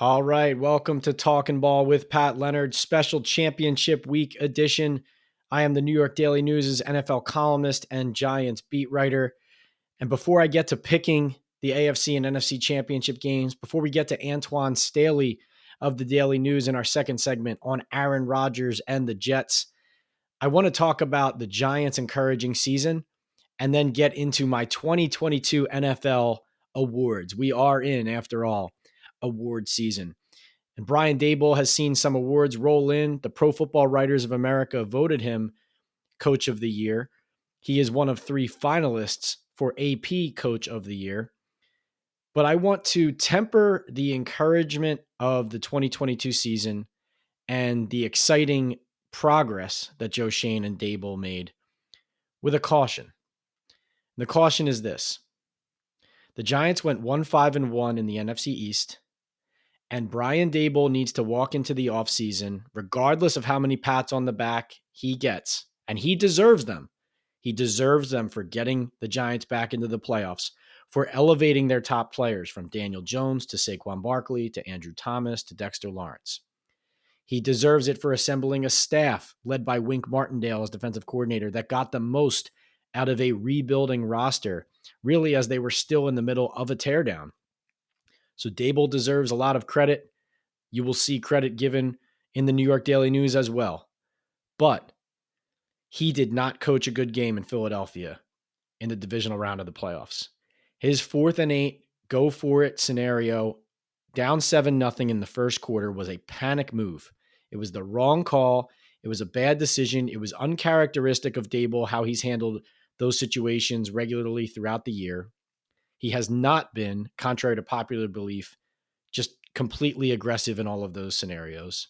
All right, welcome to Talking Ball with Pat Leonard, special championship week edition. I am the New York Daily News' NFL columnist and Giants beat writer. And before I get to picking the AFC and NFC championship games, before we get to Antwan Staley of the Daily News in our second segment on Aaron Rodgers and the Jets, I want to talk about the Giants' encouraging season and then get into my 2022 NFL awards. We are in, after all, award season. And Brian Daboll has seen some awards roll in. The Pro Football Writers of America voted him Coach of the Year. He is one of 3 finalists for AP Coach of the Year. But I want to temper the encouragement of the 2022 season and the exciting progress that Joe Schoen and Daboll made with a caution. The caution is this. The Giants went 1-5-1 in the NFC East. And Brian Daboll needs to walk into the offseason, regardless of how many pats on the back he gets. And he deserves them. He deserves them for getting the Giants back into the playoffs, for elevating their top players from Daniel Jones to Saquon Barkley to Andrew Thomas to Dexter Lawrence. He deserves it for assembling a staff led by Wink Martindale as defensive coordinator that got the most out of a rebuilding roster, really as they were still in the middle of a teardown. So Daboll deserves a lot of credit. You will see credit given in the New York Daily News as well. But he did not coach a good game in Philadelphia in the divisional round of the playoffs. His 4th and 8, go for it scenario, down 7-0 in the first quarter was a panic move. It was the wrong call. It was a bad decision. It was uncharacteristic of Daboll how he's handled those situations regularly throughout the year. He has not been, contrary to popular belief, just completely aggressive in all of those scenarios.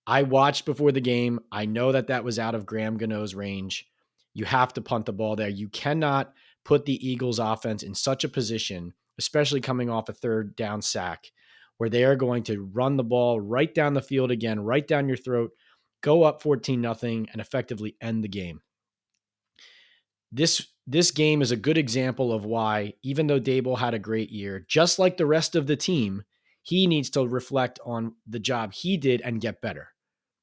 I watched before the game. I know that was out of Graham Gano's range. You have to punt the ball there. You cannot put the Eagles offense in such a position, especially coming off a 3rd down sack, where they are going to run the ball right down the field again, right down your throat, go up 14-0, and effectively end the game. This game is a good example of why, even though Daboll had a great year, just like the rest of the team, he needs to reflect on the job he did and get better.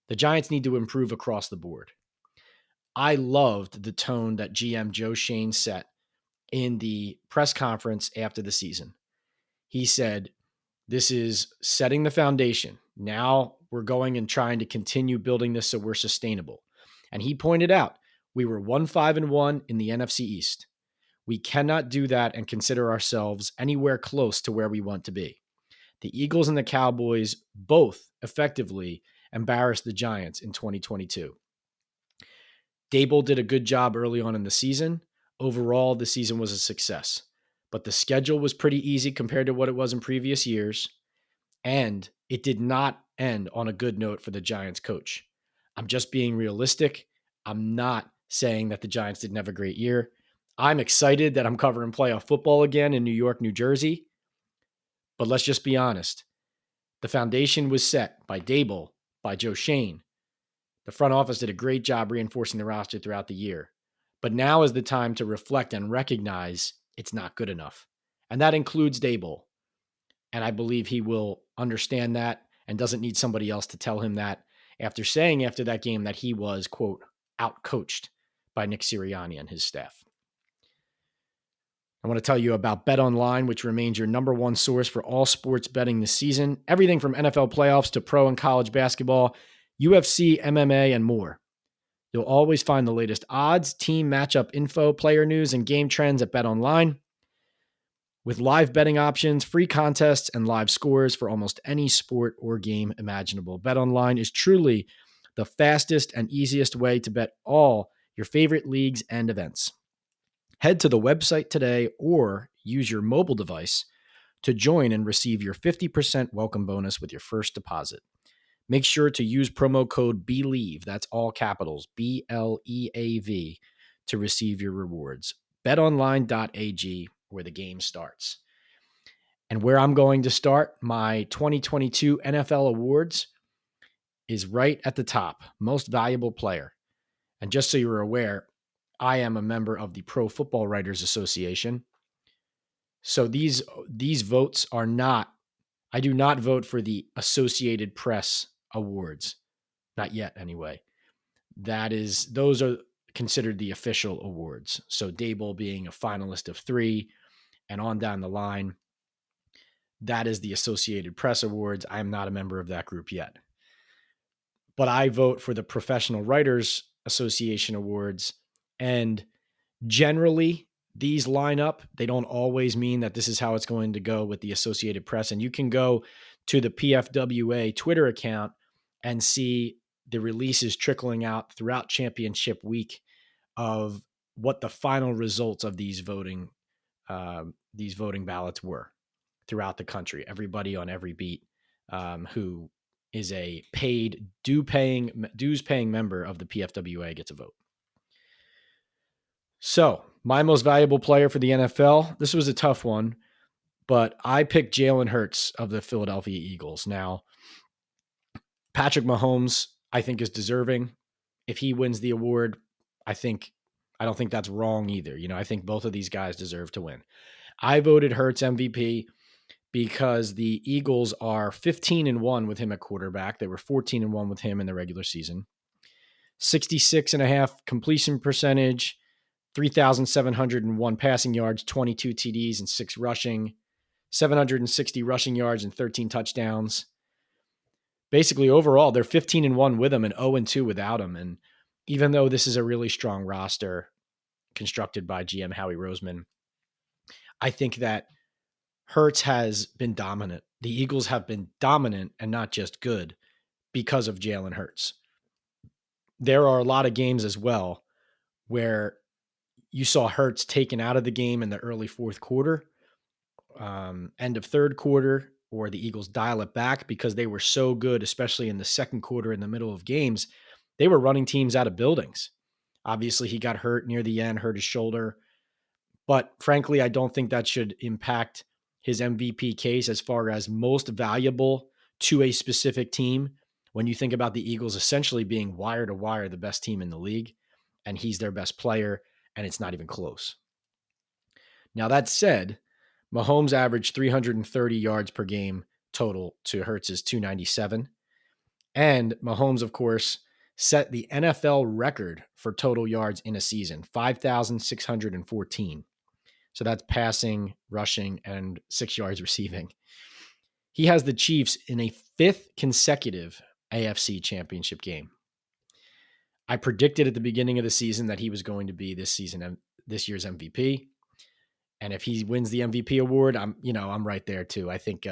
The Giants need to improve across the board. I loved the tone that GM Joe Schoen set in the press conference after the season. He said, this is setting the foundation. Now we're going and trying to continue building this so we're sustainable. And he pointed out, we were 1-5-1 in the NFC East. We cannot do that and consider ourselves anywhere close to where we want to be. The Eagles and the Cowboys both effectively embarrassed the Giants in 2022. Daboll did a good job early on in the season. Overall, the season was a success. But the schedule was pretty easy compared to what it was in previous years. And it did not end on a good note for the Giants coach. I'm just being realistic. I'm not saying that the Giants didn't have a great year. I'm excited that I'm covering playoff football again in New York, New Jersey. But let's just be honest. The foundation was set by Daboll, by Joe Schoen. The front office did a great job reinforcing the roster throughout the year. But now is the time to reflect and recognize it's not good enough. And that includes Daboll. And I believe he will understand that and doesn't need somebody else to tell him that after saying after that game that he was, quote, outcoached by Nick Sirianni and his staff. I want to tell you about BetOnline, which remains your number one source for all sports betting this season. Everything from NFL playoffs to pro and college basketball, UFC, MMA, and more. You'll always find the latest odds, team matchup info, player news, and game trends at BetOnline. With live betting options, free contests, and live scores for almost any sport or game imaginable. BetOnline is truly the fastest and easiest way to bet all your favorite leagues and events. Head to the website today or use your mobile device to join and receive your 50% welcome bonus with your first deposit. Make sure to use promo code BELIEVE, that's all capitals, BLEAV, to receive your rewards. BetOnline.ag, where the game starts. And where I'm going to start my 2022 NFL awards is right at the top, most valuable player. And just so you're aware, I am a member of the Pro Football Writers Association. So these votes are not I do not vote for the Associated Press awards. Not yet, anyway. Those are considered the official awards. So Dable being a finalist of 3 and on down the line, that is the Associated Press awards. I am not a member of that group yet. But I vote for the Professional Writers Association awards. And generally, these line up. They don't always mean that this is how it's going to go with the Associated Press. And you can go to the PFWA Twitter account and see the releases trickling out throughout championship week of what the final results of these voting ballots were throughout the country. Everybody on every beat who is a paid dues paying member of the PFWA gets a vote. So my most valuable player for the NFL, this was a tough one, but I picked Jalen Hurts of the Philadelphia Eagles. Now, Patrick Mahomes, I think, is deserving. If he wins the award, I don't think that's wrong either. I think both of these guys deserve to win. I voted Hurts MVP because the Eagles are 15-1 with him at quarterback. They were 14-1 with him in the regular season. 66.5 completion percentage, 3,701 passing yards, 22 TDs and 6 rushing, 760 rushing yards and 13 touchdowns. Basically, overall, they're 15-1 with him and 0-2 without him. And even though this is a really strong roster constructed by GM Howie Roseman, I think that Hurts has been dominant. The Eagles have been dominant and not just good because of Jalen Hurts. There are a lot of games as well where you saw Hurts taken out of the game in the early fourth quarter, end of third quarter, or the Eagles dial it back because they were so good, especially in the second quarter in the middle of games. They were running teams out of buildings. Obviously, he got hurt near the end, hurt his shoulder. But frankly, I don't think that should impact his MVP case as far as most valuable to a specific team. When you think about the Eagles essentially being wire to wire the best team in the league, and he's their best player, and it's not even close. Now, that said, Mahomes averaged 330 yards per game total to Hurts's 297. And Mahomes, of course, set the NFL record for total yards in a season, 5,614. So that's passing, rushing, and 6 yards receiving. He has the Chiefs in a 5th consecutive AFC championship game. I predicted at the beginning of the season that he was going to be this year's MVP. And if he wins the MVP award, I'm right there too. I think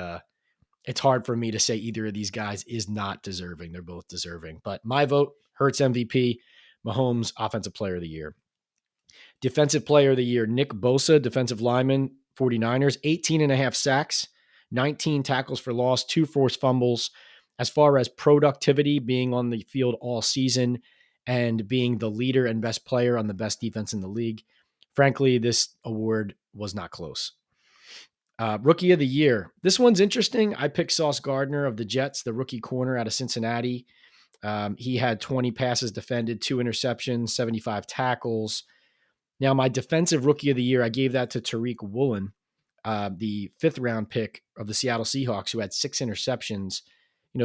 it's hard for me to say either of these guys is not deserving. They're both deserving. But my vote, Hurts MVP, Mahomes Offensive Player of the Year. Defensive Player of the Year, Nick Bosa, defensive lineman, 49ers, 18.5 sacks, 19 tackles for loss, 2 forced fumbles. As far as productivity, being on the field all season and being the leader and best player on the best defense in the league, frankly, this award was not close. Rookie of the Year. This one's interesting. I picked Sauce Gardner of the Jets, the rookie corner out of Cincinnati. He had 20 passes defended, 2 interceptions, 75 tackles. Now, my defensive rookie of the year, I gave that to Tariq Woolen, the 5th round pick of the Seattle Seahawks, who had 6 interceptions.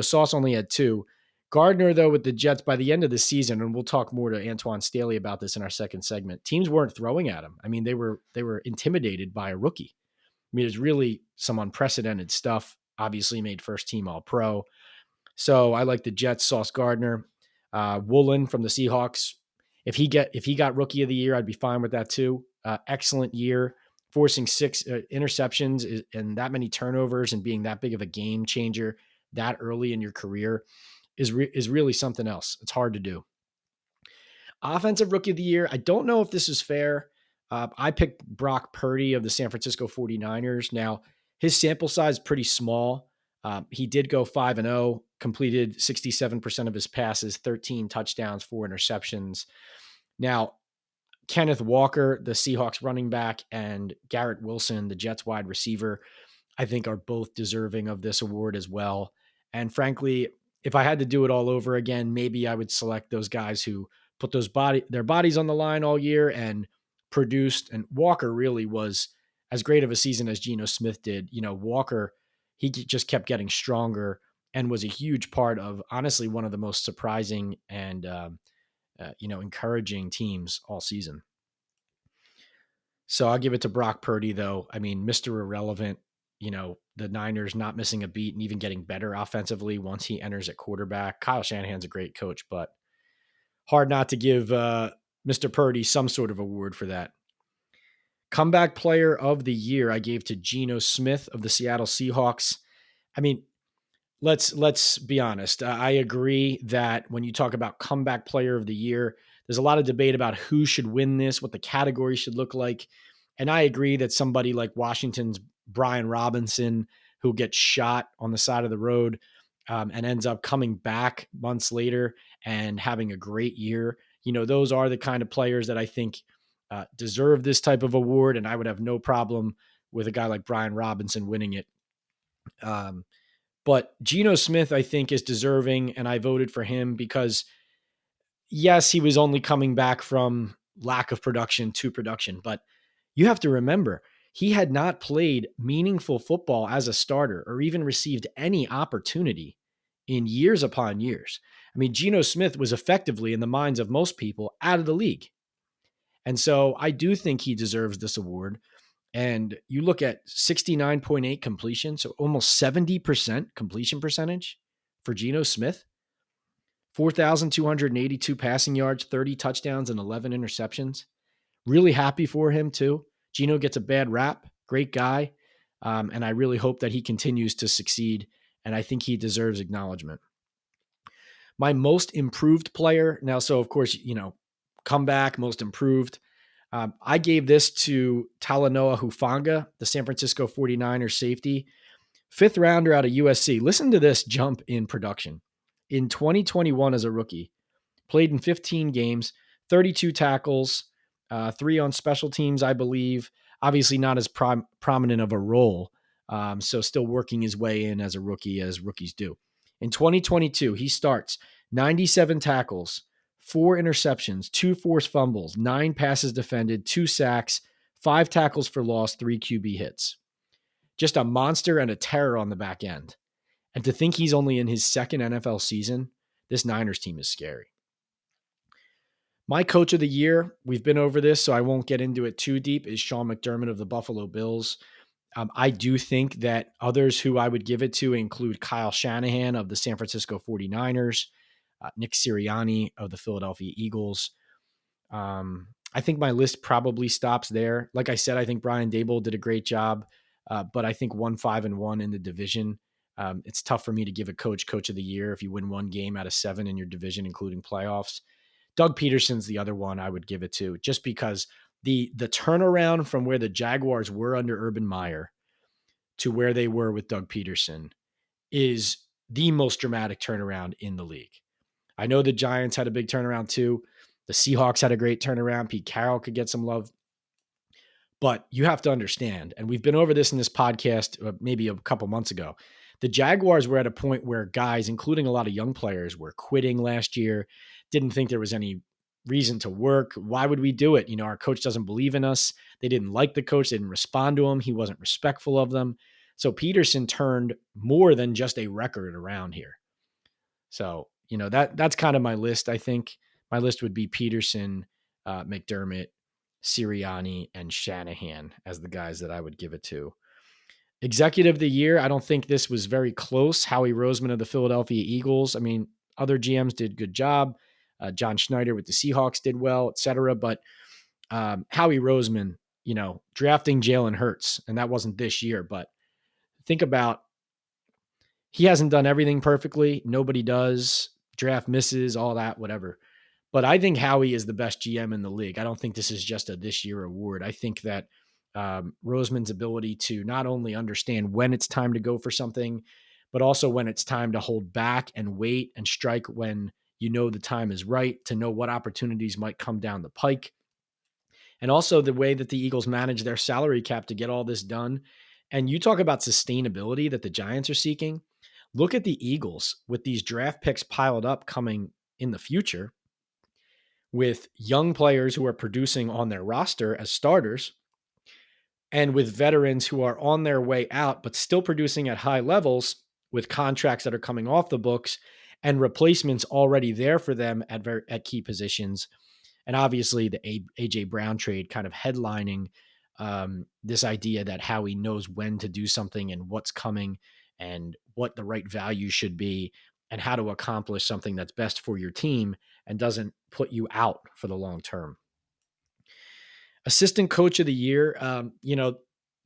Sauce only had 2. Gardner, though, with the Jets by the end of the season, and we'll talk more to Antwan Staley about this in our second segment, teams weren't throwing at him. I mean, they were intimidated by a rookie. I mean, it's really some unprecedented stuff. Obviously made first team All-Pro. So I like the Jets, Sauce Gardner. Woolen from the Seahawks. If he got rookie of the year, I'd be fine with that too. Excellent year, forcing 6 interceptions and that many turnovers and being that big of a game changer that early in your career is really something else. It's hard to do. Offensive rookie of the year. I don't know if this is fair. I picked Brock Purdy of the San Francisco 49ers. Now, his sample size is pretty small. He did go 5-0, completed 67% of his passes, 13 touchdowns, 4 interceptions. Now, Kenneth Walker, the Seahawks running back, and Garrett Wilson, the Jets wide receiver, I think are both deserving of this award as well. And frankly, if I had to do it all over again, maybe I would select those guys who put their bodies on the line all year and produced. And Walker really was as great of a season as Geno Smith did. Walker, he just kept getting stronger and was a huge part of, honestly, one of the most surprising and encouraging teams all season. So I'll give it to Brock Purdy, though. I mean, Mr. Irrelevant, the Niners not missing a beat and even getting better offensively once he enters at quarterback. Kyle Shanahan's a great coach, but hard not to give Mr. Purdy some sort of award for that. Comeback player of the year I gave to Geno Smith of the Seattle Seahawks. I mean, let's be honest. I agree that when you talk about comeback player of the year, there's a lot of debate about who should win this, what the category should look like. And I agree that somebody like Washington's Brian Robinson, who gets shot on the side of the road and ends up coming back months later and having a great year, those are the kind of players that I think deserve this type of award. And I would have no problem with a guy like Brian Robinson winning it. But Geno Smith, I think, is deserving, and I voted for him because, yes, he was only coming back from lack of production to production. But you have to remember, he had not played meaningful football as a starter or even received any opportunity in years upon years. I mean, Geno Smith was effectively, in the minds of most people, out of the league. And so I do think he deserves this award. And you look at 69.8 completion, so almost 70% completion percentage for Geno Smith, 4,282 passing yards, 30 touchdowns, and 11 interceptions. Really happy for him, too. Geno gets a bad rap, great guy, and I really hope that he continues to succeed, and I think he deserves acknowledgement. My most improved player, now, so of course, comeback, most improved. I gave this to Talanoa Hufanga, the San Francisco 49ers safety, 5th rounder out of USC. Listen to this jump in production. In 2021 as a rookie, played in 15 games, 32 tackles, 3 on special teams, I believe. Obviously not as prominent of a role, so still working his way in as a rookie, as rookies do. In 2022, he starts 97 tackles, 4 interceptions, 2 forced fumbles, 9 passes defended, 2 sacks, 5 tackles for loss, 3 QB hits. Just a monster and a terror on the back end. And to think he's only in his second NFL season, this Niners team is scary. My coach of the year, we've been over this, so I won't get into it too deep, is Sean McDermott of the Buffalo Bills. I do think that others who I would give it to include Kyle Shanahan of the San Francisco 49ers, Nick Sirianni of the Philadelphia Eagles. I think my list probably stops there. Like I said, I think Brian Daboll did a great job, but I think 1-5-1 in the division. It's tough for me to give a coach of the year if you win 1 game out of 7 in your division, including playoffs. Doug Peterson's the other one I would give it to, just because the turnaround from where the Jaguars were under Urban Meyer to where they were with Doug Peterson is the most dramatic turnaround in the league. I know the Giants had a big turnaround too. The Seahawks had a great turnaround. Pete Carroll could get some love. But you have to understand, and we've been over this in this podcast maybe a couple months ago, the Jaguars were at a point where guys, including a lot of young players, were quitting last year, didn't think there was any reason to work. Why would we do it? Our coach doesn't believe in us. They didn't like the coach. They didn't respond to him. He wasn't respectful of them. So Peterson turned more than just a record around here. So, that's kind of my list. I think my list would be Peterson, McDermott, Sirianni, and Shanahan as the guys that I would give it to. Executive of the year, I don't think this was very close. Howie Roseman of the Philadelphia Eagles. I mean, other GMs did a good job. John Schneider with the Seahawks did well, et cetera. But Howie Roseman, drafting Jalen Hurts, and that wasn't this year, but think about, he hasn't done everything perfectly. Nobody does. Draft misses, all that, whatever. But I think Howie is the best GM in the league. I don't think this is just a this year award. I think that Roseman's ability to not only understand when it's time to go for something, but also when it's time to hold back and wait and strike when the time is right, to know what opportunities might come down the pike. And also the way that the Eagles manage their salary cap to get all this done. And you talk about sustainability that the Giants are seeking. Look at the Eagles with these draft picks piled up coming in the future, with young players who are producing on their roster as starters. And with veterans who are on their way out, but still producing at high levels with contracts that are coming off the books and replacements already there for them at key positions. And obviously the AJ Brown trade kind of headlining this idea that Howie knows when to do something and what's coming and what the right value should be and how to accomplish something that's best for your team and doesn't put you out for the long term. Assistant coach of the year,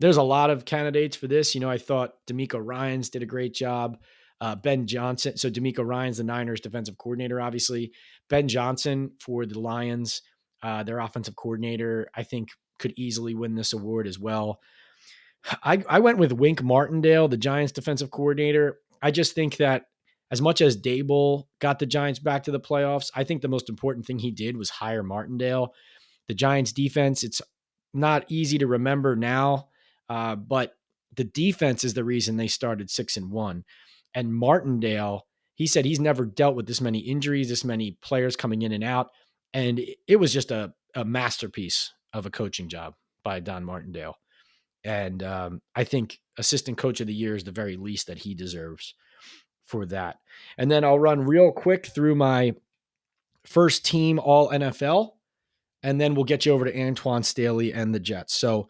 there's a lot of candidates for this. I thought D'Amico Ryans did a great job. Ben Johnson. So D'Amico Ryans, the Niners defensive coordinator, obviously. Ben Johnson for the Lions, their offensive coordinator, I think could easily win this award as well. I went with Wink Martindale, the Giants defensive coordinator. I just think that as much as Dable got the Giants back to the playoffs, I think the most important thing he did was hire Martindale. The Giants defense, it's not easy to remember now, but the defense is the reason they started 6-1. And Martindale, he said he's never dealt with this many injuries, this many players coming in and out. And it was just a masterpiece of a coaching job by Don Martindale. And I think assistant coach of the year is the very least that he deserves for that. And then I'll run real quick through my first team all NFL, and then we'll get you over to Antwan Staley and the Jets. So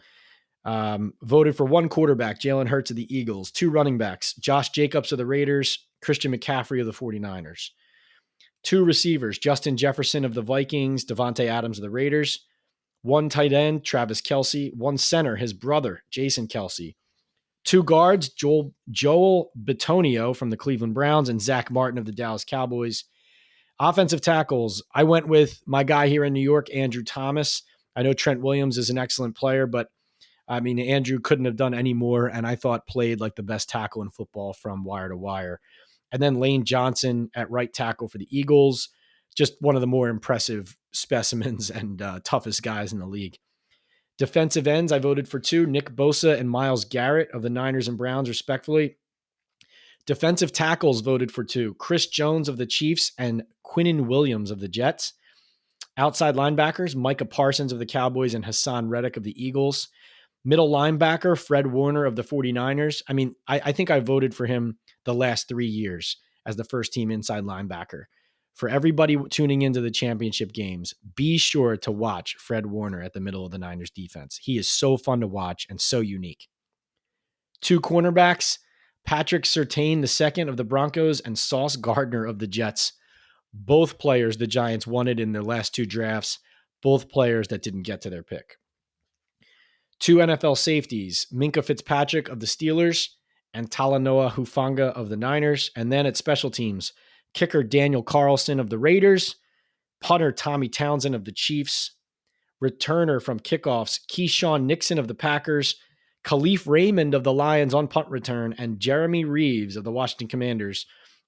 voted for one quarterback, Jalen Hurts of the Eagles, two running backs, Josh Jacobs of the Raiders, Christian McCaffrey of the 49ers. Two receivers, Justin Jefferson of the Vikings, Devontae Adams of the Raiders. One tight end, Travis Kelce. One center, his brother, Jason Kelce. Two guards, Joel Bitonio from the Cleveland Browns and Zach Martin of the Dallas Cowboys. Offensive tackles, I went with my guy here in New York, Andrew Thomas. I know Trent Williams is an excellent player, but I mean, Andrew couldn't have done any more, and I thought played like the best tackle in football from wire to wire. And then Lane Johnson at right tackle for the Eagles, just one of the more impressive specimens and toughest guys in the league. Defensive ends, I voted for two, Nick Bosa and Myles Garrett of the Niners and Browns, respectively. Defensive tackles voted for two, Chris Jones of the Chiefs and Quinnen Williams of the Jets. Outside linebackers, Micah Parsons of the Cowboys and Hassan Reddick of the Eagles. Middle linebacker, Fred Warner of the 49ers. I mean, I think I voted for him the last 3 years as the first team inside linebacker. For everybody tuning into the championship games, be sure to watch Fred Warner at the middle of the Niners defense. He is so fun to watch and so unique. Two cornerbacks, Patrick Surtain II of the Broncos and Sauce Gardner of the Jets. Both players the Giants wanted in their last two drafts, both players that didn't get to their pick. Two NFL safeties, Minkah Fitzpatrick of the Steelers and Talanoa Hufanga of the Niners. And then at special teams, kicker Daniel Carlson of the Raiders, punter Tommy Townsend of the Chiefs, returner from kickoffs Keyshawn Nixon of the Packers, Khalif Raymond of the Lions on punt return, and Jeremy Reeves of the Washington Commanders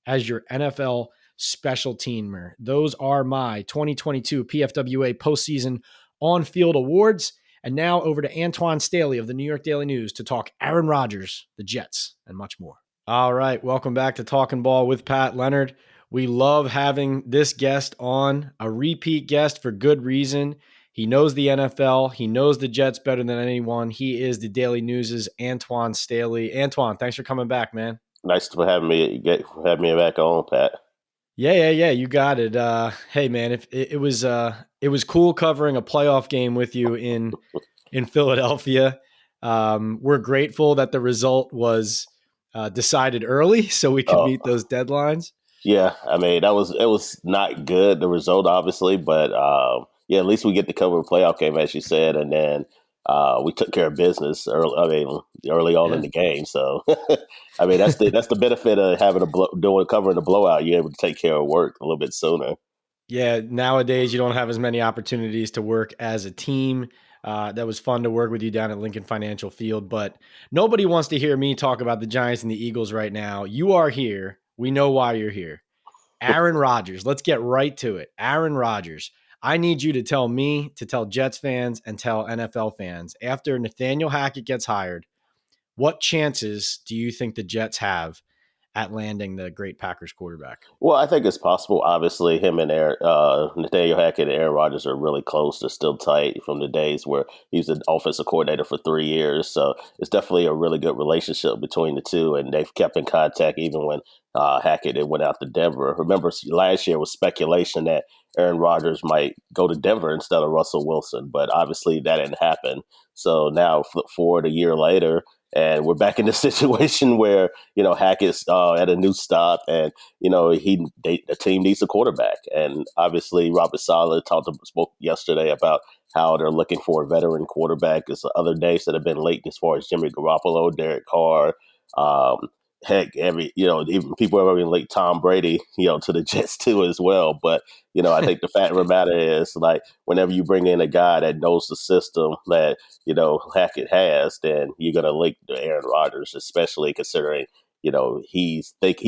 as your NFL special teamer. Those are my 2022 PFWA postseason on-field awards. And now over to Antwan Staley of the New York Daily News to talk Aaron Rodgers, the Jets, and much more. All right, welcome back to Talking Ball with Pat Leonard. We love having this guest on, a repeat guest for good reason. He knows the NFL. He knows the Jets better than anyone. He is the Daily News' Antwan Staley. Antwan, thanks for coming back, man. Nice for having me back on, Pat. Yeah. You got it. Hey, man, it was cool covering a playoff game with you in Philadelphia. We're grateful that the result was decided early so we could meet those deadlines. Yeah, I mean it was not good, the result obviously, but at least we get to cover a playoff game as you said, and then we took care of business early on in the game. So I mean that's the benefit of having covering a blowout. You're able to take care of work a little bit sooner. Yeah, nowadays you don't have as many opportunities to work as a team. That was fun to work with you down at Lincoln Financial Field, but nobody wants to hear me talk about the Giants and the Eagles right now. You are here. We know why you're here. Aaron Rodgers. Let's get right to it. Aaron Rodgers. I need you to tell Jets fans and tell NFL fans, after Nathaniel Hackett gets hired, what chances do you think the Jets have at landing the great Packers quarterback? Well, I think it's possible. Obviously, him and Nathaniel Hackett and Aaron Rodgers are really close. They're still tight from the days where he was an offensive coordinator for 3 years. So it's definitely a really good relationship between the two, and they've kept in contact even when Hackett went out to Denver. Remember, last year was speculation that Aaron Rodgers might go to Denver instead of Russell Wilson, but obviously that didn't happen. So now, flip forward a year later, and we're back in the situation where Hackett's at a new stop, and the team needs a quarterback, and obviously Robert Saleh spoke yesterday about how they're looking for a veteran quarterback. There's other names that have been linked as far as Jimmy Garoppolo, Derek Carr, um, heck, even people have already linked Tom Brady, to the Jets too as well. But I think the fact of the matter is, like, whenever you bring in a guy that knows the system that Hackett has, then you're going to link to Aaron Rodgers, especially considering he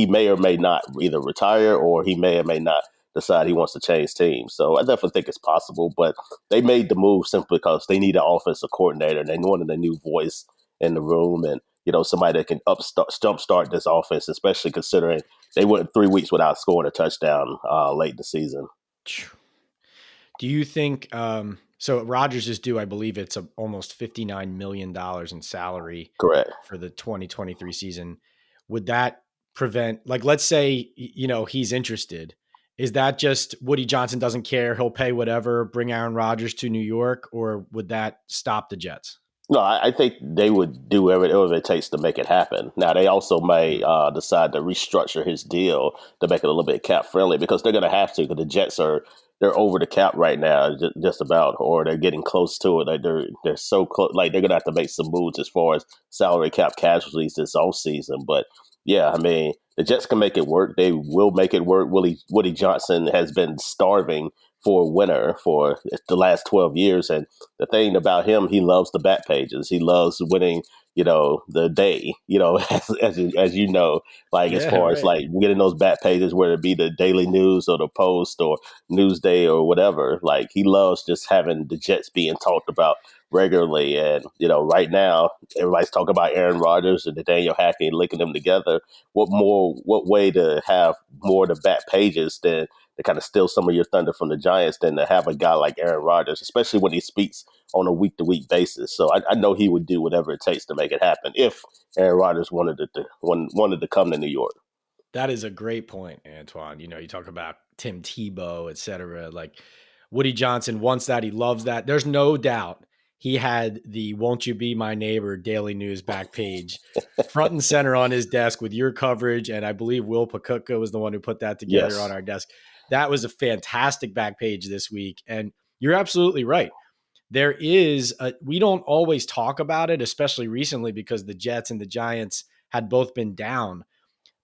may or may not either retire, or he may or may not decide he wants to change teams. So I definitely think it's possible, but they made the move simply because they need an offensive coordinator and they wanted a new voice in the room, and somebody that can jumpstart this offense, especially considering they went 3 weeks without scoring a touchdown late in the season. Do you think so? Rodgers is due, I believe it's almost $59 million in salary, Correct, for the 2023 season. Would that prevent, like, let's say, he's interested. Is that just Woody Johnson doesn't care, he'll pay whatever, bring Aaron Rodgers to New York, or would that stop the Jets? No, I think they would do whatever it takes to make it happen. Now, they also may decide to restructure his deal to make it a little bit cap friendly, because they're going to have to, because the Jets they're over the cap right now, just about, or they're getting close to it. Like they're so close, like they're going to have to make some moves as far as salary cap casualties this offseason. But yeah, I mean, the Jets can make it work. They will make it work. Woody Johnson has been starving for a winner for the last 12 years. And the thing about him, he loves the back pages. He loves winning, the day, as you know, like, as Yeah, far as right. like getting those back pages, whether it be the Daily News or the Post or Newsday or whatever. Like, he loves just having the Jets being talked about regularly. And, right now, everybody's talking about Aaron Rodgers and Nathaniel Hackett, linking them together. What way to have more of the back pages than to kind of steal some of your thunder from the Giants than to have a guy like Aaron Rodgers, especially when he speaks on a week-to-week basis. So I know he would do whatever it takes to make it happen if Aaron Rodgers wanted to come to New York. That is a great point, Antwan. You talk about Tim Tebow, et cetera. Like, Woody Johnson wants that. He loves that. There's no doubt he had the "Won't You Be My Neighbor" Daily News back page front and center on his desk with your coverage. And I believe Will Pakutka was the one who put that together on Yes. our desk. That was a fantastic back page this week. And you're absolutely right. We don't always talk about it, especially recently, because the Jets and the Giants had both been down.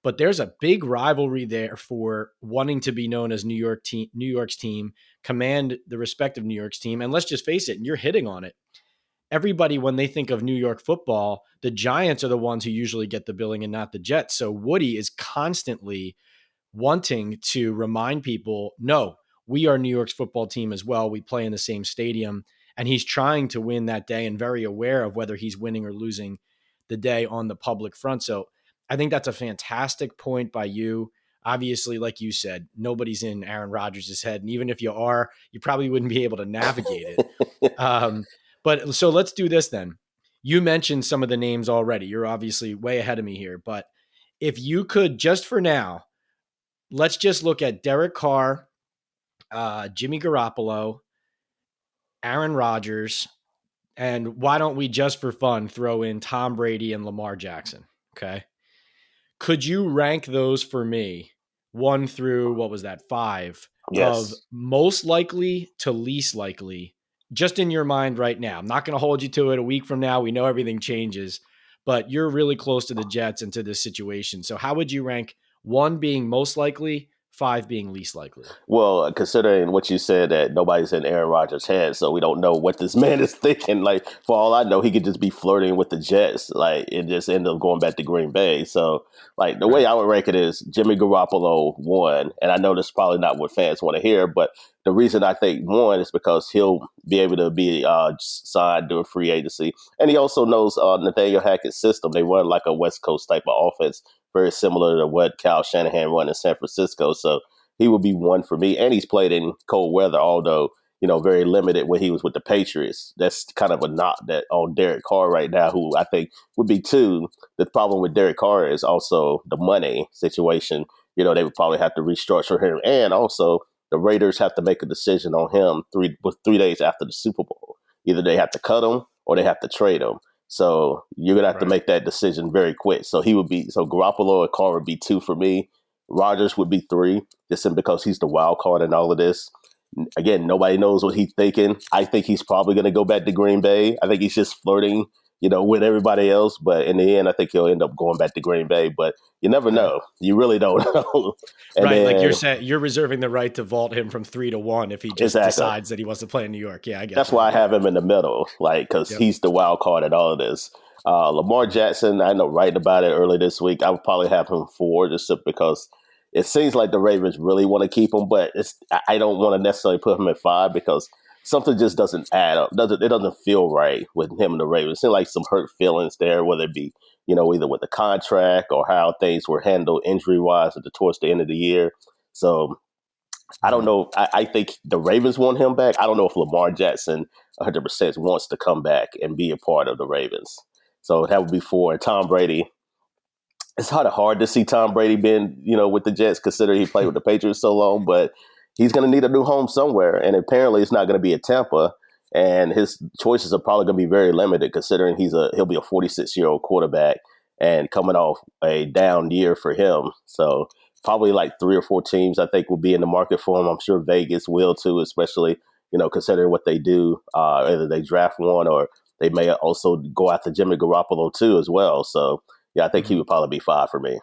But there's a big rivalry there for wanting to be known as New York's team, command the respect of New York's team. And let's just face it, and you're hitting on it. Everybody, when they think of New York football, the Giants are the ones who usually get the billing and not the Jets. So Woody is constantly wanting to remind people, no, we are New York's football team as well. We play in the same stadium. And he's trying to win that day and very aware of whether he's winning or losing the day on the public front. So I think that's a fantastic point by you. Obviously, like you said, nobody's in Aaron Rodgers' head. And even if you are, you probably wouldn't be able to navigate it. But so let's do this then. You mentioned some of the names already. You're obviously way ahead of me here. But if you could, just for now, let's just look at Derek Carr, Jimmy Garoppolo, Aaron Rodgers, and why don't we, just for fun, throw in Tom Brady and Lamar Jackson? Okay. Could you rank those for me, 1 through, what was that, 5, of Yes. most likely to least likely, just in your mind right now? I'm not going to hold you to it a week from now. We know everything changes, but you're really close to the Jets and to this situation. So how would you rank 1 being most likely, 5 being least likely? Well, considering what you said, that nobody's in Aaron Rodgers' head, so we don't know what this man is thinking. Like, for all I know, he could just be flirting with the Jets, like, and just end up going back to Green Bay. So, like, the way Right. I would rank it is Jimmy Garoppolo 1, and I know this is probably not what fans want to hear, but the reason I think 1 is because he'll be able to be signed during free agency, and he also knows Nathaniel Hackett's system. They run like a West Coast type of offense very similar to what Kyle Shanahan run in San Francisco. So he would be one for me. And he's played in cold weather, although, very limited when he was with the Patriots. That's kind of a knock that on Derek Carr right now, who I think would be two. The problem with Derek Carr is also the money situation. They would probably have to restructure him. And also the Raiders have to make a decision on him 3 days after the Super Bowl. Either they have to cut him or they have to trade him. So you're gonna have to make that decision very quick. So Garoppolo and Carr would be two for me. Rodgers would be three, just because he's the wild card in all of this. Again, nobody knows what he's thinking. I think he's probably going to go back to Green Bay. I think he's just flirting, with everybody else. But in the end, I think he'll end up going back to Green Bay. But you never know. You really don't know. Right. Like you're saying, you're reserving the right to vault him from 3-1 if he just decides that he wants to play in New York. Yeah, I get That's why I have him in the middle, because he's the wild card in all of this. Lamar Jackson, I know writing about it early this week. I would probably have him 4 just because it seems like the Ravens really want to keep him, but I don't want to necessarily put him at 5 because something just doesn't add up. It doesn't feel right with him and the Ravens. It seems like some hurt feelings there, whether it be, either with the contract or how things were handled injury-wise towards the end of the year. So I don't know. I think the Ravens want him back. I don't know if Lamar Jackson 100% wants to come back and be a part of the Ravens. So that would be 4. And Tom Brady, it's hard to see Tom Brady being, with the Jets, considering he played with the Patriots so long, but he's going to need a new home somewhere. And apparently it's not going to be at Tampa. And his choices are probably going to be very limited, considering he'll be a 46-year-old quarterback and coming off a down year for him. So probably like 3 or 4 teams I think will be in the market for him. I'm sure Vegas will too, especially, considering what they do. Either they draft one or they may also go after Jimmy Garoppolo too as well. So yeah, I think he would probably be 5 for me.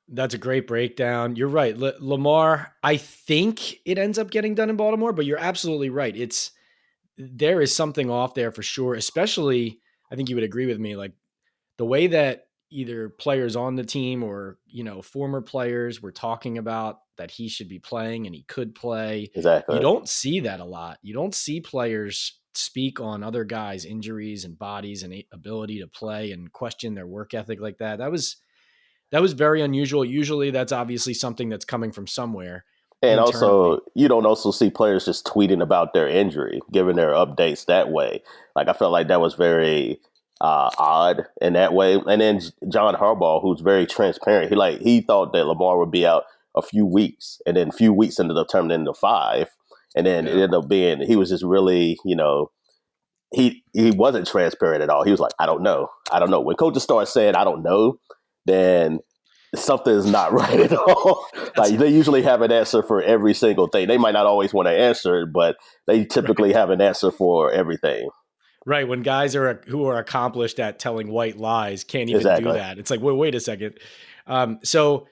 That's a great breakdown. You're right. Lamar, I think it ends up getting done in Baltimore, but you're absolutely right. There is something off there for sure, especially, I think you would agree with me, like the way that either players on the team or, former players were talking about that he should be playing and he could play. You Exactly. don't see that a lot. You don't see players speak on other guys' injuries and bodies and ability to play and question their work ethic like that. That was very unusual. Usually that's obviously something that's coming from somewhere And internally. also, you don't also see players just tweeting about their injury, giving their updates that way. Like, I felt like that was very odd in that way. And then John Harbaugh, who's very transparent, he thought that Lamar would be out a few weeks, and then a few weeks ended up turning into 5. And then it ended up being, he was just really, he wasn't transparent at all. He was like, I don't know. When coaches start saying, I don't know, then something is not right at all. Like, they usually have an answer for every single thing. They might not always want to answer it, but they typically have an answer for everything. Right. When guys who are accomplished at telling white lies can't even do Exactly. that. It's like, wait a second. So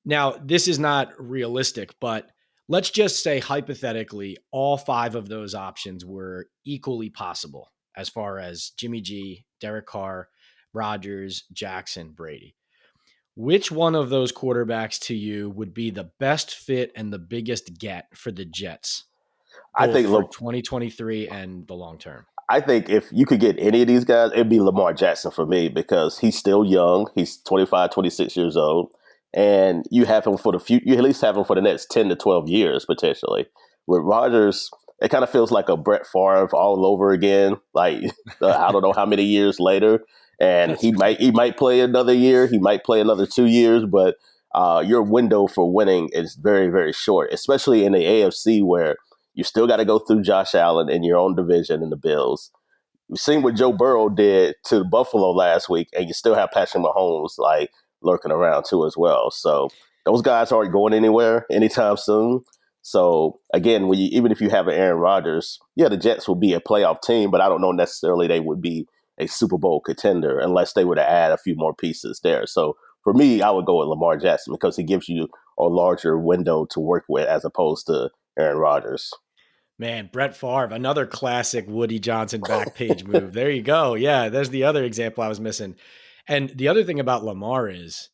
now this is not realistic, but let's just say hypothetically, all 5 of those options were equally possible as far as Jimmy G, Derek Carr, Rodgers, Jackson, Brady. Which one of those quarterbacks to you would be the best fit and the biggest get for the Jets, I both think for 2023 and the long term? I think if you could get any of these guys, it'd be Lamar Jackson for me, because he's still young. He's 25, 26 years old. And you have him for the future. You at least have him for the next 10 to 12 years, potentially. With Rodgers, it kind of feels like a Brett Favre all over again. Like, I don't know how many years later. And he might play another year. He might play another 2 years. But your window for winning is very, very short, especially in the AFC, where you still got to go through Josh Allen in your own division in the Bills. You've seen what Joe Burrow did to Buffalo last week, and you still have Patrick Mahomes lurking around too as well. So those guys aren't going anywhere anytime soon. So again, even if you have an Aaron Rodgers, yeah, the Jets will be a playoff team, but I don't know necessarily they would be a Super Bowl contender unless they were to add a few more pieces there. So for me, I would go with Lamar Jackson because he gives you a larger window to work with as opposed to Aaron Rodgers. Man, Brett Favre, another classic Woody Johnson back page move. There you go. Yeah, there's the other example I was missing. And the other thing about Lamar is,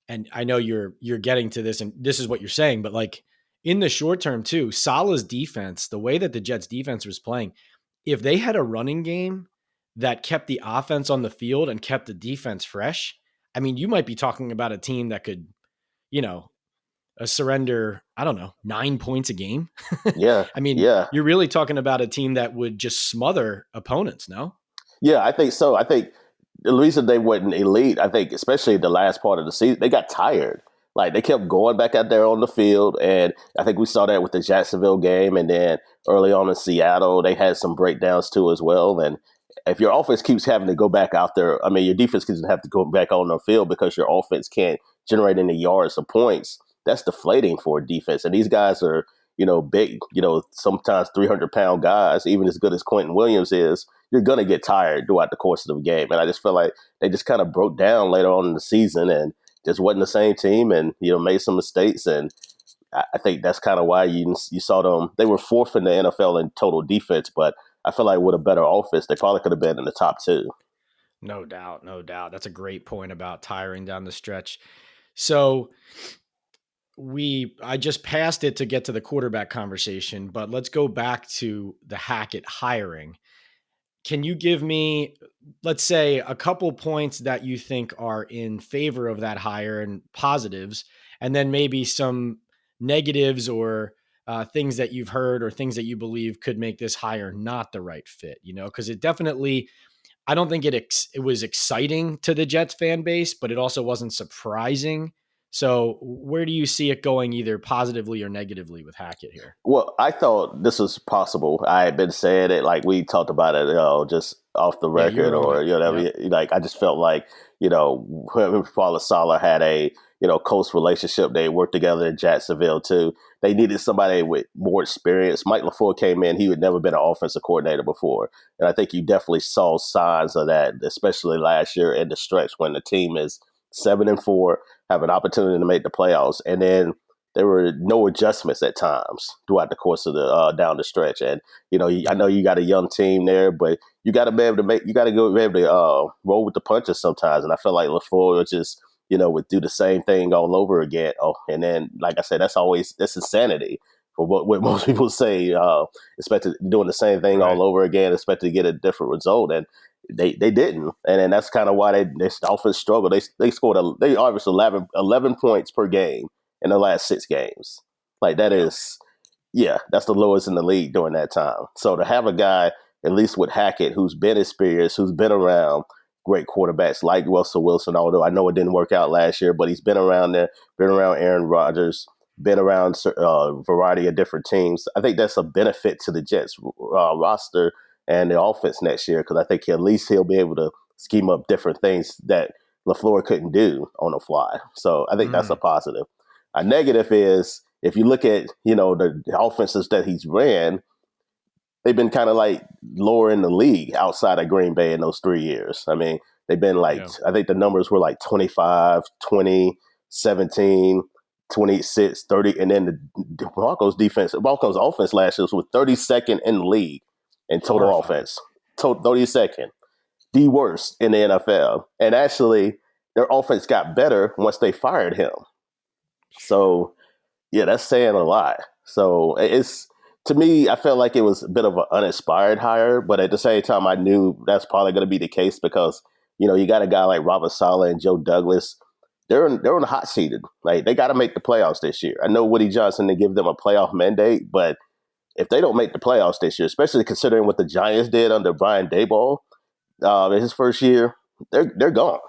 and I know you're getting to this and this is what you're saying, but like in the short term too, Salah's defense, the way that the Jets defense was playing, if they had a running game that kept the offense on the field and kept the defense fresh, I mean, you might be talking about a team that could, you know, surrender, I don't know, 9 points a game. Yeah, I mean, yeah. you're really talking about a team that would just smother opponents, no? Yeah, I think so. I think the reason they weren't elite, I think, especially the last part of the season, they got tired. Like they kept going back out there on the field, and I think we saw that with the Jacksonville game, and then early on in Seattle, they had some breakdowns too as well. And if your offense keeps having to go back out there, I mean, your defense keeps have to go back on the field because your offense can't generate any yards or points. That's deflating for a defense, and these guys are, big, sometimes 300-pound guys, even as good as Quentin Williams is. You're going to get tired throughout the course of the game. And I just feel like they just kind of broke down later on in the season and just wasn't the same team and, made some mistakes. And I think that's kind of why you saw them. They were fourth in the NFL in total defense, but I feel like with a better offense, they probably could have been in the top two. No doubt, no doubt. That's a great point about tiring down the stretch. So I just passed it to get to the quarterback conversation, but let's go back to the Hackett hiring. Can you give me, let's say, a couple points that you think are in favor of that hire and positives, and then maybe some negatives or things that you've heard or things that you believe could make this hire not the right fit? Because it definitely, I don't think it was exciting to the Jets fan base, but it also wasn't surprising. So where do you see it going, either positively or negatively, with Hackett here? Well, I thought this was possible. I had been saying it, like we talked about it, just off the Yeah, you record, were on or it. Yep. like I just felt like him and Paula Sala had a close relationship. They worked together in Jacksonville too. They needed somebody with more experience. Mike LaFleur came in; he had never been an offensive coordinator before, and I think you definitely saw signs of that, especially last year in the stretch when the team is 7-4, have an opportunity to make the playoffs, and then there were no adjustments at times throughout the course of the down the stretch. And I Yeah. know you got a young team there, but you got to be able to you got to go be able to roll with the punches sometimes. And I feel like LaFleur just would do the same thing all over again. Oh, and then like I said, that's insanity for what most people say. Expect doing the same thing all Right. over again, expect to get a different result, and they didn't, and then that's kind of why they offense struggled. They scored they averaged 11 points per game in the last 6 games. Like that Yep. is, yeah, that's the lowest in the league during that time. So to have a guy, at least with Hackett, who's been experienced, who's been around great quarterbacks like Russell Wilson, although I know it didn't work out last year, but he's been around there, been around Aaron Rodgers, been around a variety of different teams. I think that's a benefit to the Jets roster and the offense next year because I think at least he'll be able to scheme up different things that LaFleur couldn't do on the fly. So I think that's a Mm, positive. A negative is if you look at the offenses that he's ran, they've been kind of like lower in the league outside of Green Bay in those 3 years. I mean, they've been like yeah. I think the numbers were like 25, 20, 17, 26, 30, and then the Broncos offense last year was 32nd in the league in total Horrifying. offense. 32nd, the worst in the NFL. And actually, their offense got better once they fired him. So yeah, that's saying a lot. So it's to me, I felt like it was a bit of an uninspired hire, but at the same time, I knew that's probably going to be the case because you got a guy like Robert Saleh and Joe Douglas. They're on the hot seated. Like they got to make the playoffs this year. I know Woody Johnson to give them a playoff mandate, but if they don't make the playoffs this year, especially considering what the Giants did under Brian Daboll in his first year, they're gone.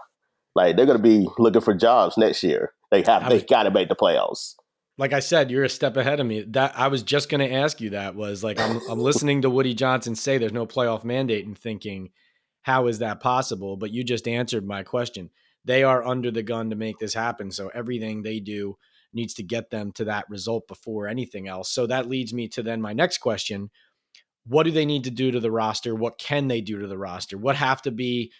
Like they're going to be looking for jobs next year. I They was got to make the playoffs. Like I said, you're a step ahead of me. That I was just going to ask you that was like I'm listening to Woody Johnson say there's no playoff mandate and thinking how is that possible? But you just answered my question. They are under the gun to make this happen, so everything they do needs to get them to that result before anything else. So that leads me to then my next question. What do they need to do to the roster? What can they do to the roster? What have to be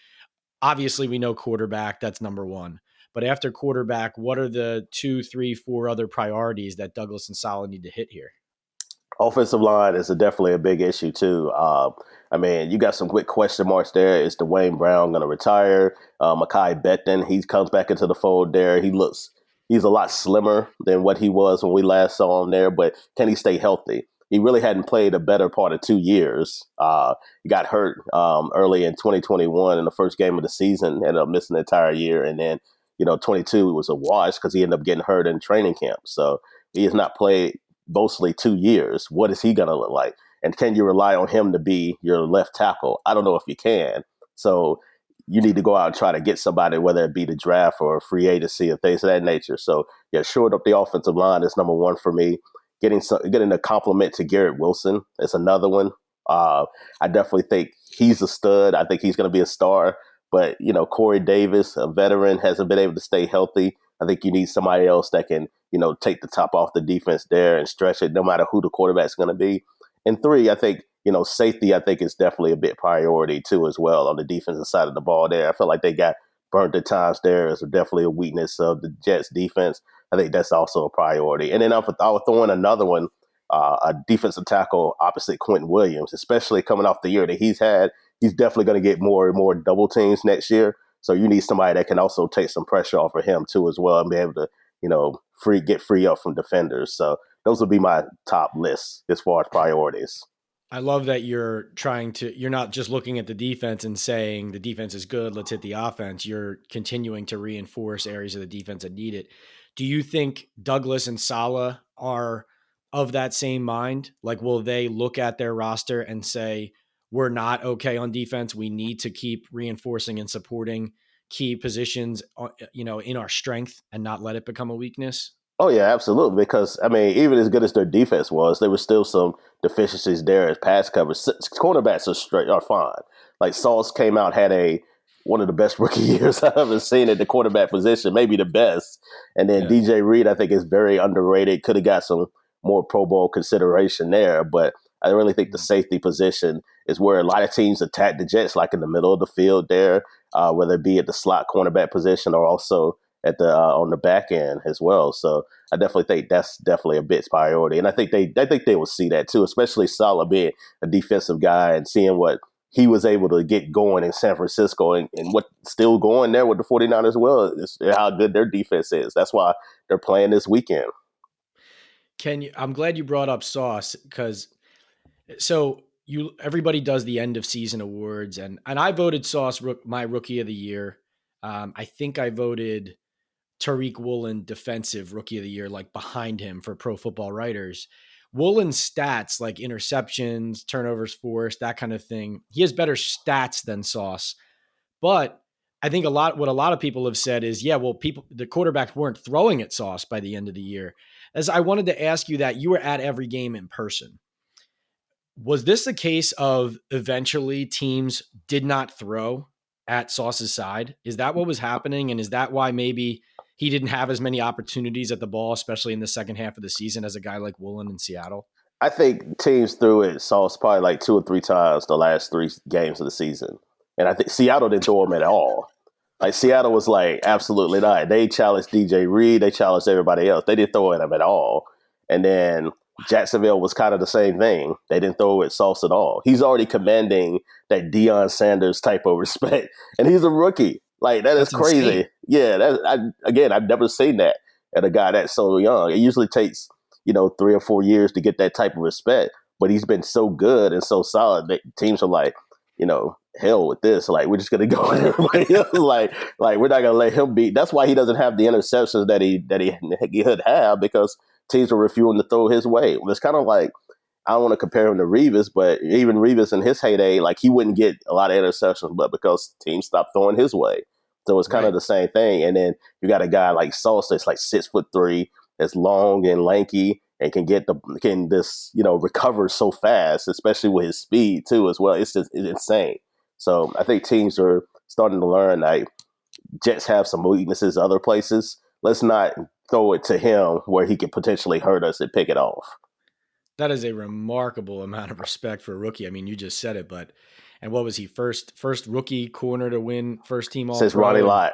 obviously we know quarterback, that's number one. But after quarterback, what are the 2, 3, 4 other priorities that Douglas and Saleh need to hit here? Offensive line is definitely a big issue too. I mean, you got some quick question marks there. Is Dwayne Brown going to retire? Mekhi Becton, he comes back into the fold there. He's a lot slimmer than what he was when we last saw him there, but can he stay healthy? he really hadn't played a better part of 2 years. He got hurt early in 2021 in the first game of the season, ended up missing the entire year. And then, 22 was a wash because he ended up getting hurt in training camp. So he has not played mostly 2 years. What is he going to look like? And can you rely on him to be your left tackle? I don't know if you can. So you need to go out and try to get somebody, whether it be the draft or free agency and things of that nature. So, yeah, shoring up the offensive line is number one for me. Getting a compliment to Garrett Wilson is another one. I definitely think he's a stud. I think he's going to be a star. But, Corey Davis, a veteran, hasn't been able to stay healthy. I think you need somebody else that can, take the top off the defense there and stretch it no matter who the quarterback's going to be. And three, I think, safety, I think, is definitely a big priority, too, as well, on the defensive side of the ball there. I feel like they got burnt at times there. Is definitely a weakness of the Jets' defense. I think that's also a priority. And then I would throw in another one, a defensive tackle opposite Quentin Williams, especially coming off the year that he's had. He's definitely going to get more and more double teams next year. So you need somebody that can also take some pressure off of him, too, as well, and be able to, get free up from defenders. So those would be my top lists as far as priorities. I love that you're not just looking at the defense and saying the defense is good, let's hit the offense. You're continuing to reinforce areas of the defense that need it. Do you think Douglas and Saleh are of that same mind? Like, will they look at their roster and say, we're not okay on defense. We need to keep reinforcing and supporting key positions, in our strength and not let it become a weakness? Oh yeah, absolutely. Because even as good as their defense was, there was still some deficiencies there as pass coverage. Cornerbacks are fine. Like Sauce came out, had one of the best rookie years I've ever seen at the quarterback position, maybe the best. And then DJ Reed, I think, is very underrated. Could have got some more Pro Bowl consideration there, but I really think the safety position is where a lot of teams attack the Jets, like in the middle of the field there, whether it be at the slot cornerback position or also at the on the back end as well. So I definitely think that's definitely a big priority, and I think they will see that too, especially Saleh being a defensive guy and seeing what he was able to get going in San Francisco and what's still going there with the 49ers as well is how good their defense is. That's why they're playing this weekend. I'm glad you brought up Sauce because everybody does the end of season awards and I voted Sauce my rookie of the year. I think I voted Tariq Woolen defensive rookie of the year, like behind him for Pro Football Writers. Woolen's stats like interceptions, turnovers forced, that kind of thing. He has better stats than Sauce. But I think what a lot of people have said is, the quarterbacks weren't throwing at Sauce by the end of the year. As I wanted to ask you that, you were at every game in person. Was this the case of eventually teams did not throw at Sauce's side? Is that what was happening? And is that why maybe he didn't have as many opportunities at the ball, especially in the second half of the season, as a guy like Woolen in Seattle? I think teams threw it Sauce probably like 2 or 3 times the last 3 games of the season. And I think Seattle didn't throw him at all. Like Seattle was like, absolutely not. They challenged DJ Reed. They challenged everybody else. They didn't throw at him at all. And then Jacksonville was kind of the same thing. They didn't throw at Sauce at all. He's already commanding that Deion Sanders type of respect. And he's a rookie. Like, that's crazy. Insane. Yeah, I've never seen that at a guy that's so young. It usually takes, 3 or 4 years to get that type of respect. But he's been so good and so solid that teams are like, hell with this. Like, we're just gonna go at everybody else. like we're not gonna let him beat. That's why he doesn't have the interceptions that he could have, because teams are refusing to throw his way. It's kind of like, I don't want to compare him to Revis, but even Revis in his heyday, like, he wouldn't get a lot of interceptions, but because teams stopped throwing his way. So it's kind of the same thing. And then you got a guy like Sauce that's like 6'3", that's long and lanky, and can recover so fast, especially with his speed too as well. It's insane. So I think teams are starting to learn, like, Jets have some weaknesses other places. Let's not throw it to him where he could potentially hurt us and pick it off. That is a remarkable amount of respect for a rookie. I mean, you just said it, and what was he, first rookie corner to win first team All-Pro? Since Ronnie Lott.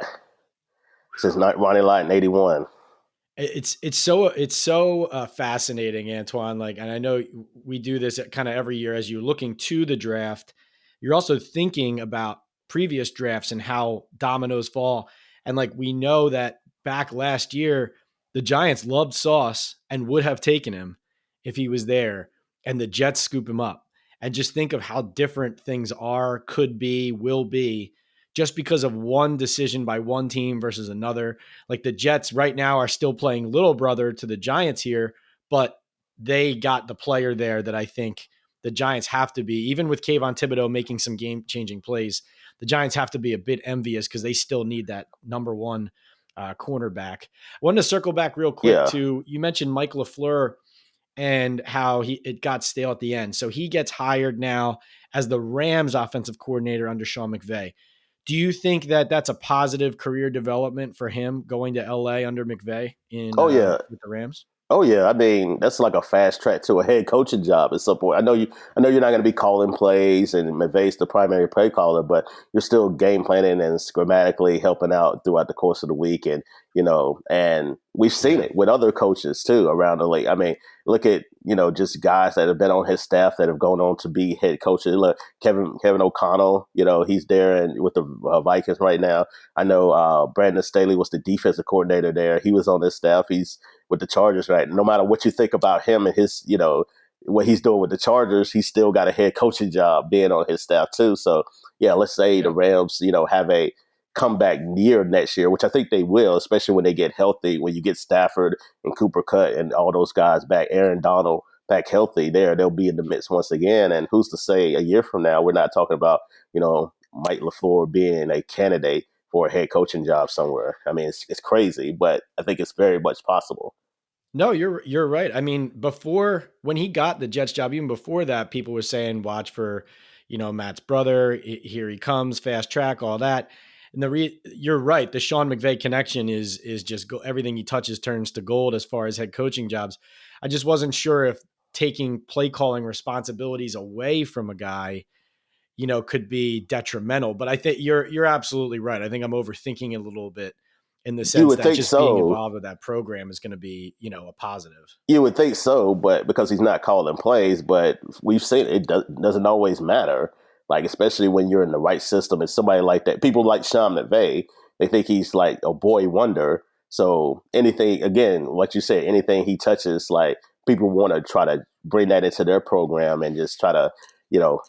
Since Ronnie Lott in 81. It's so fascinating, Antwan. Like, and I know we do this kind of every year as you're looking to the draft. You're also thinking about previous drafts and how dominoes fall. And like, we know that back last year, the Giants loved Sauce and would have taken him if he was there. and the Jets scoop him up. And just think of how different things are, could be, will be, just because of one decision by one team versus another. Like the Jets right now are still playing little brother to the Giants here, but they got the player there that I think the Giants have to be, even with Kayvon Thibodeau making some game-changing plays, the Giants have to be a bit envious because they still need that number one cornerback. I wanted to circle back real quick Yeah. to, you mentioned Mike LaFleur and how it got stale at the end. So he gets hired now as the Rams offensive coordinator under Sean McVay. Do you think that that's a positive career development for him going to LA under McVay in Oh yeah. with the Rams? Oh yeah, I mean that's like a fast track to a head coaching job at some point. I know you're not going to be calling plays, and McVay's the primary play caller, but you're still game planning and schematically helping out throughout the course of the week. And and we've seen Yeah. it with other coaches too around the league. I mean, look at just guys that have been on his staff that have gone on to be head coaches. Look, Kevin O'Connell, he's there and with the Vikings right now. I know Brandon Staley was the defensive coordinator there. He was on his staff. He's with the Chargers, right? No matter what you think about him and his, what he's doing with the Chargers, he's still got a head coaching job being on his staff too. So yeah, let's say the Yep. Rams, have a comeback year next year, which I think they will, especially when they get healthy. When you get Stafford and Cooper Kupp and all those guys back, Aaron Donald back healthy, they'll be in the mix once again. And who's to say a year from now we're not talking about Mike LaFleur being a candidate for a head coaching job somewhere. I mean, it's crazy, but I think it's very much possible. No, you're right. I mean, before when he got the Jets job, even before that, people were saying, "Watch for, Matt's brother. Here he comes, fast track, all that." And you're right. The Sean McVay connection is just everything he touches turns to gold as far as head coaching jobs. I just wasn't sure if taking play calling responsibilities away from a guy, could be detrimental. But I think you're absolutely right. I think I'm overthinking it a little bit in the You sense would that think just being so. involved with that program is going to be, a positive. You would think so, but because he's not calling plays, but we've seen doesn't always matter. Like especially when you're in the right system and somebody like that, people like Sean McVay, they think he's like a boy wonder. So anything, again, what you said, anything he touches, like people want to try to bring that into their program and just try to,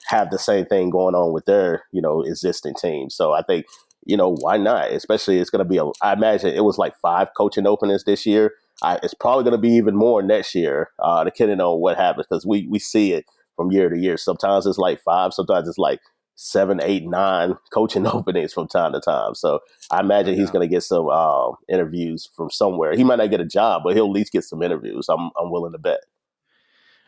have the same thing going on with their, existing team. So I think, why not? Especially it's going to be I imagine it was like 5 coaching openings this year. It's probably going to be even more next year, depending on what happens, because we see it from year to year. Sometimes it's like 5, sometimes it's like 7, 8, 9 coaching openings from time to time. So I No imagine he's doubt. going to get some interviews from somewhere. He might not get a job, but he'll at least get some interviews. I'm willing to bet.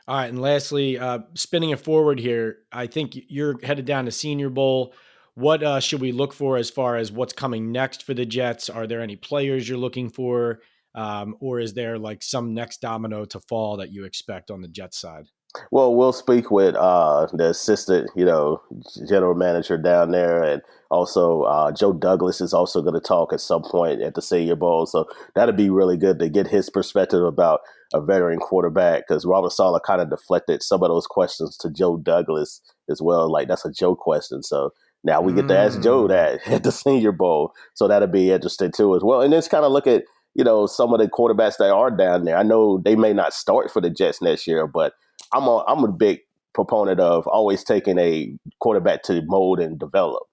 All right, and lastly, spinning it forward here, I think you're headed down to Senior Bowl. What should we look for as far as what's coming next for the Jets? Are there any players you're looking for, or is there like some next domino to fall that you expect on the Jets side? Well, we'll speak with the assistant, general manager down there, and also Joe Douglas is also going to talk at some point at the Senior Bowl. So that'd be really good to get his perspective about a veteran quarterback, because Robert Saleh kind of deflected some of those questions to Joe Douglas as well. Like that's a Joe question, so now we get to ask Joe Mm, that at the Senior Bowl. So that'd be interesting too as well. And then kind of look at some of the quarterbacks that are down there. I know they may not start for the Jets next year, but I'm a big proponent of always taking a quarterback to mold and develop.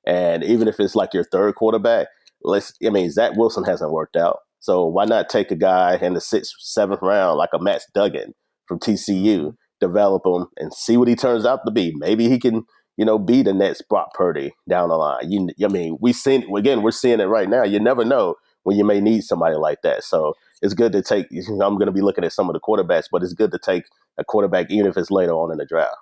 And even if it's like your third quarterback, Zach Wilson hasn't worked out. So why not take a guy in the 6th, 7th round like a Matt Duggan from TCU, mhm. develop him and see what he turns out to be. Maybe he can, be the next Brock Purdy down the line. We're seeing it right now. You never know when you may need somebody like that. So it's good to take. I'm going to be looking at some of the quarterbacks, but it's good to take a quarterback, even if it's later on in the draft.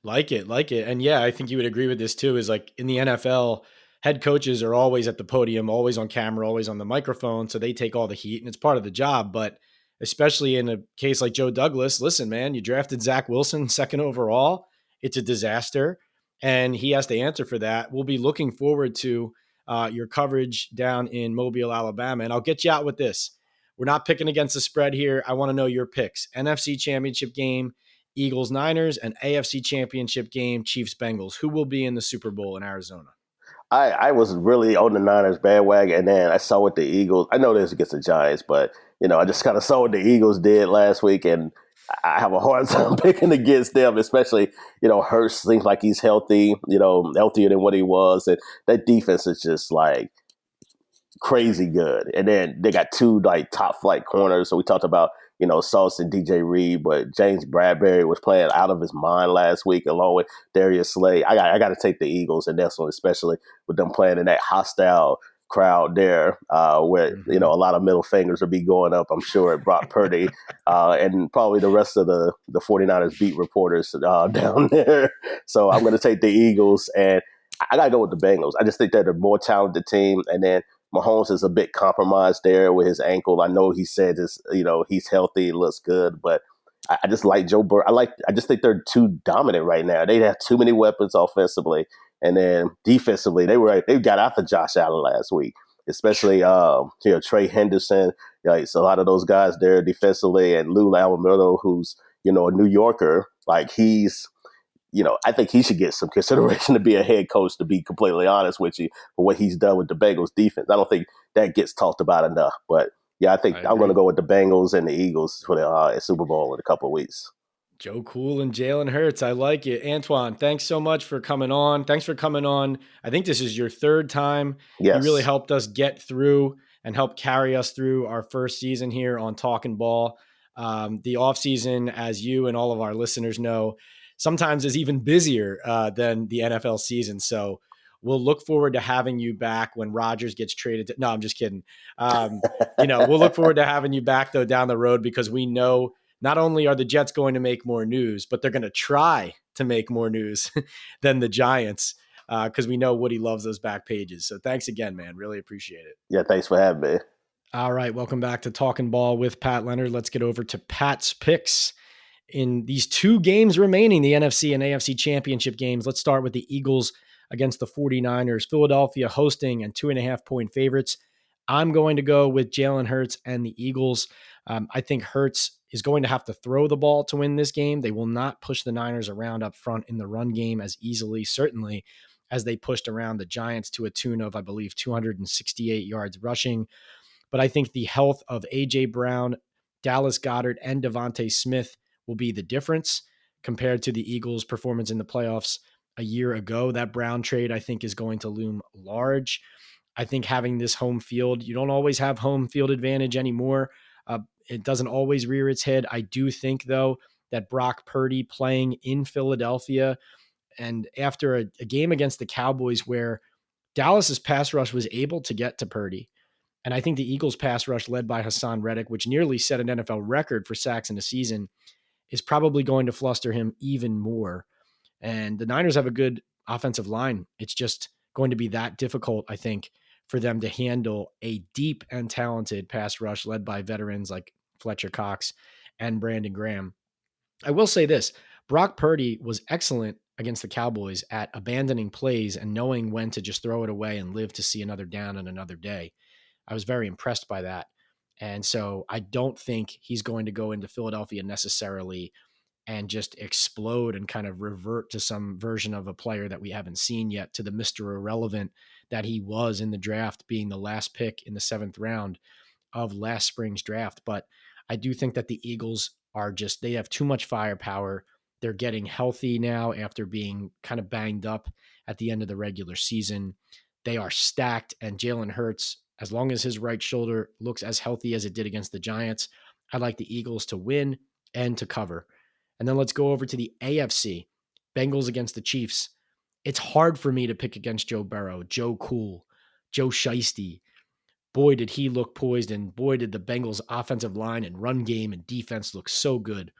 Like it, like it. And yeah, I think you would agree with this too, is like in the NFL, head coaches are always at the podium, always on camera, always on the microphone. So they take all the heat and it's part of the job. But especially in a case like Joe Douglas, listen, man, you drafted Zach Wilson second overall. It's a disaster. And he has to answer for that. We'll be looking forward to your coverage down in Mobile, Alabama. And I'll get you out with this. We're not picking against the spread here. I want to know your picks. NFC Championship game, Eagles Niners, and AFC Championship game, Chiefs Bengals. Who will be in the Super Bowl in Arizona? I was really on the Niners bandwagon, and then I saw what the Eagles. I know this against the Giants, but I just kind of saw what the Eagles did last week, and I have a hard time picking against them, especially, Hurst seems like he's healthy, healthier than what he was. And that defense is just like crazy good. And then they got two like top flight corners. So we talked about, Sauce and DJ Reed, but James Bradbury was playing out of his mind last week along with Darius Slay. I got to take the Eagles in this one, especially with them playing in that hostile crowd there, where a lot of middle fingers will be going up, I'm sure, at Brock Purdy, and probably the rest of the 49ers beat reporters down there. So I'm going to take the Eagles, and I got to go with the Bengals. I just think they're the more talented team, and then Mahomes is a bit compromised there with his ankle. I know he said this, he's healthy, looks good, but I just like Joe Burrow. I just think they're too dominant right now. They have too many weapons offensively, and then defensively, they got after Josh Allen last week, especially Trey Henderson. It's a lot of those guys there defensively, and Lou Lamoriello, who's a New Yorker. Like I think he should get some consideration to be a head coach, to be completely honest with you, for what he's done with the Bengals defense. I don't think that gets talked about enough. But yeah, I think I'm going to go with the Bengals and the Eagles for the Super Bowl in a couple of weeks. Joe Cool and Jalen Hurts. I like it. Antwan, thanks so much for coming on. Thanks for coming on. I think this is your third time. You really Yes. helped us get through and help carry us through our first season here on Talking Ball. The offseason, as you and all of our listeners know, sometimes is even busier than the NFL season. So we'll look forward to having you back when Rodgers gets traded. No, I'm just kidding. We'll look forward to having you back, though, down the road, because we know not only are the Jets going to make more news, but they're going to try to make more news than the Giants, because we know Woody loves those back pages. So thanks again, man. Really appreciate it. Yeah, thanks for having me. All right. Welcome back to Talking Ball with Pat Leonard. Let's get over to Pat's picks in these two games remaining, the NFC and AFC championship games. Let's start with the Eagles against the 49ers. Philadelphia hosting and 2.5-point favorites. I'm going to go with Jalen Hurts and the Eagles. I think Hurts is going to have to throw the ball to win this game. They will not push the Niners around up front in the run game as easily, certainly, as they pushed around the Giants to a tune of, I believe, 268 yards rushing. But I think the health of A.J. Brown, Dallas Goedert, and Devontae Smith will be the difference compared to the Eagles' performance in the playoffs a year ago. That Brown trade, I think, is going to loom large. I think having this home field, you don't always have home field advantage anymore. It doesn't always rear its head. I do think, though, that Brock Purdy playing in Philadelphia and after a game against the Cowboys where Dallas's pass rush was able to get to Purdy, and I think the Eagles' pass rush, led by Hassan Reddick, which nearly set an NFL record for sacks in a season, is probably going to fluster him even more. And the Niners have a good offensive line. It's just going to be that difficult, I think, for them to handle a deep and talented pass rush led by veterans like Fletcher Cox and Brandon Graham. I will say this: Brock Purdy was excellent against the Cowboys at abandoning plays and knowing when to just throw it away and live to see another down and another day. I was very impressed by that. And so I don't think he's going to go into Philadelphia necessarily and just explode and kind of revert to some version of a player that we haven't seen yet, to the Mr. Irrelevant that he was in the draft, being the last pick in the 7th round of last spring's draft. But I do think that the Eagles they have too much firepower. They're getting healthy now after being kind of banged up at the end of the regular season. They are stacked, and Jalen Hurts, as long as his right shoulder looks as healthy as it did against the Giants, I'd like the Eagles to win and to cover. And then let's go over to the AFC. Bengals against the Chiefs. It's hard for me to pick against Joe Burrow, Joe Cool, Joe Shiesty. Boy, did he look poised, and boy, did the Bengals' offensive line and run game and defense look so good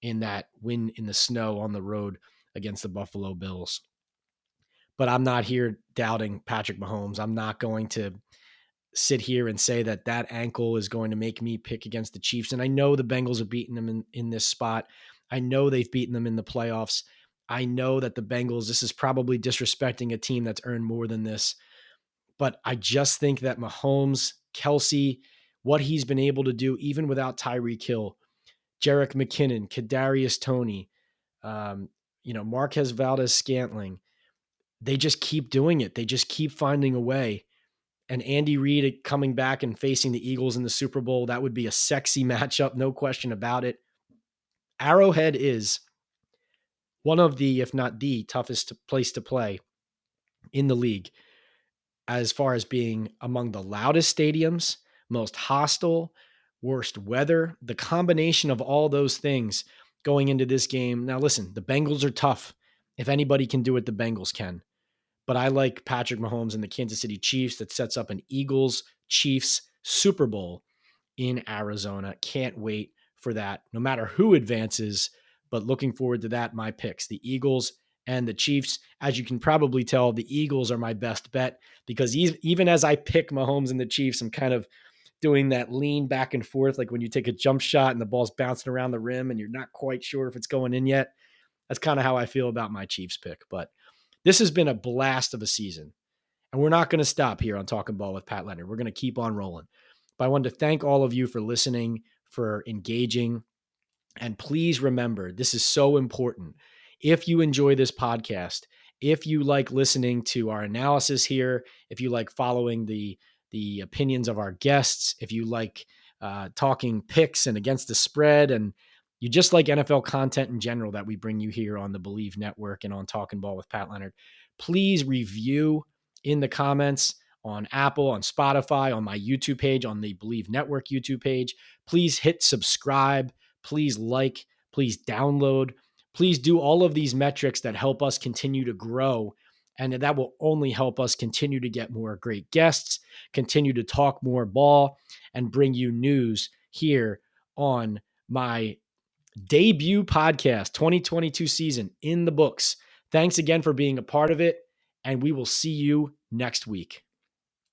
in that win in the snow on the road against the Buffalo Bills. But I'm not here doubting Patrick Mahomes. I'm not going to sit here and say that ankle is going to make me pick against the Chiefs. And I know the Bengals have beaten them in this spot. I know they've beaten them in the playoffs. I know that the Bengals, this is probably disrespecting a team that's earned more than this. But I just think that Mahomes, Kelsey, what he's been able to do, even without Tyreek Hill, Jerick McKinnon, Kadarius Toney, Marquez Valdez-Scantling, they just keep doing it. They just keep finding a way. And Andy Reid coming back and facing the Eagles in the Super Bowl, that would be a sexy matchup, no question about it. Arrowhead is one of the, if not the toughest place to play in the league, as far as being among the loudest stadiums, most hostile, worst weather, the combination of all those things going into this game. Now, listen, the Bengals are tough. If anybody can do it, the Bengals can. But I like Patrick Mahomes and the Kansas City Chiefs. That sets up an Eagles Chiefs Super Bowl in Arizona. Can't wait for that, no matter who advances. But looking forward to that. My picks, the Eagles and the Chiefs. As you can probably tell, the Eagles are my best bet because even as I pick Mahomes and the Chiefs, I'm kind of doing that lean back and forth, like when you take a jump shot and the ball's bouncing around the rim and you're not quite sure if it's going in yet. That's kind of how I feel about my Chiefs pick. But this has been a blast of a season. And we're not going to stop here on Talking Ball with Pat Leonard. We're going to keep on rolling. But I wanted to thank all of you for listening, for engaging. And please remember, this is so important. If you enjoy this podcast, if you like listening to our analysis here, if you like following the opinions of our guests, if you like talking picks and against the spread, and you just like NFL content in general that we bring you here on the Believe Network and on Talking Ball with Pat Leonard, please review in the comments on Apple, on Spotify, on my YouTube page, on the Believe Network YouTube page. Please hit subscribe. Please like, please download, please do all of these metrics that help us continue to grow. And that will only help us continue to get more great guests, continue to talk more ball, and bring you news here on my debut podcast, 2022 season in the books. Thanks again for being a part of it, and we will see you next week.